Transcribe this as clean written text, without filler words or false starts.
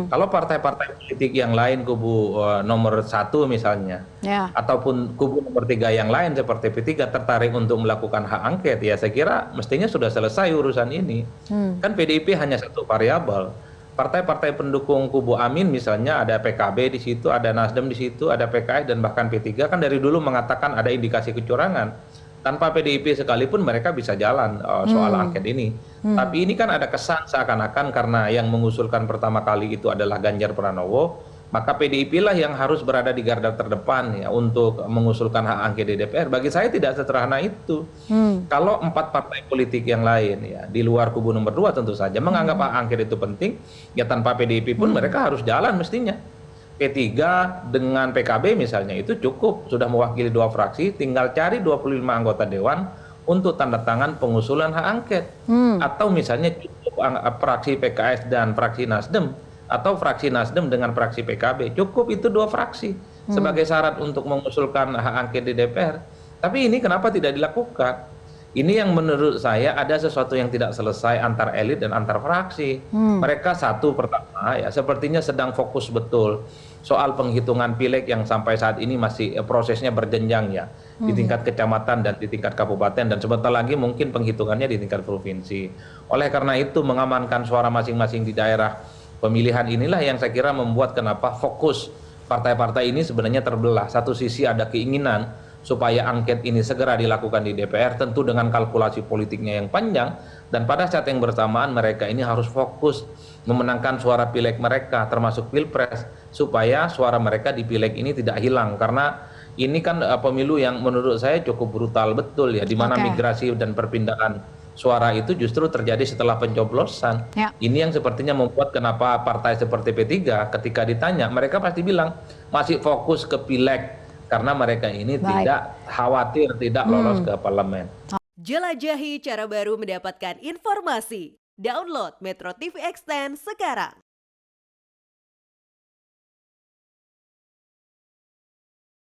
Kalau partai-partai politik yang lain kubu nomor satu misalnya, Ya. ataupun kubu nomor tiga yang lain seperti P3 tertarik untuk melakukan hak angket, ya saya kira mestinya sudah selesai urusan ini. Hmm. Kan PDIP hanya satu variabel. Partai-partai pendukung kubu Amin misalnya ada PKB di situ, ada Nasdem di situ, ada PKS dan bahkan P3 kan dari dulu mengatakan ada indikasi kecurangan. Tanpa PDIP sekalipun mereka bisa jalan soal Hmm. angket ini. Hmm. Tapi ini kan ada kesan seakan-akan karena yang mengusulkan pertama kali itu adalah Ganjar Pranowo, maka PDIP lah yang harus berada di garda terdepan ya untuk mengusulkan hak angket di DPR. Bagi saya tidak sederhana itu. Hmm. Kalau empat partai politik yang lain ya di luar kubu nomor dua tentu saja menganggap hak angket itu penting, ya tanpa PDIP pun mereka harus jalan mestinya. P3 dengan PKB misalnya itu cukup sudah mewakili dua fraksi, tinggal cari 25 anggota dewan untuk tanda tangan pengusulan hak angket. Hmm. Atau misalnya cukup fraksi PKS dan fraksi Nasdem, atau fraksi Nasdem dengan fraksi PKB, cukup itu dua fraksi sebagai syarat untuk mengusulkan hak angket di DPR. Tapi ini kenapa tidak dilakukan? Ini yang menurut saya ada sesuatu yang tidak selesai antar elit dan antar fraksi. Mereka satu pertama ya sepertinya sedang fokus betul soal penghitungan pileg yang sampai saat ini masih prosesnya berjenjang ya di tingkat kecamatan dan di tingkat kabupaten dan sebentar lagi mungkin penghitungannya di tingkat provinsi. Oleh karena itu mengamankan suara masing-masing di daerah pemilihan inilah yang saya kira membuat kenapa fokus partai-partai ini sebenarnya terbelah. Satu sisi ada keinginan supaya angket ini segera dilakukan di DPR tentu dengan kalkulasi politiknya yang panjang dan pada saat yang bersamaan mereka ini harus fokus memenangkan suara pileg mereka termasuk pilpres supaya suara mereka di pileg ini tidak hilang karena ini kan pemilu yang menurut saya cukup brutal betul ya di mana Oke. migrasi dan perpindahan suara itu justru terjadi setelah pencoblosan. Ya. Ini yang sepertinya membuat kenapa partai seperti P3 ketika ditanya mereka pasti bilang masih fokus ke pileg karena mereka ini Baik. tidak khawatir tidak lolos ke parlemen. Jelajahi cara baru mendapatkan informasi. Download Metro TV Extend sekarang.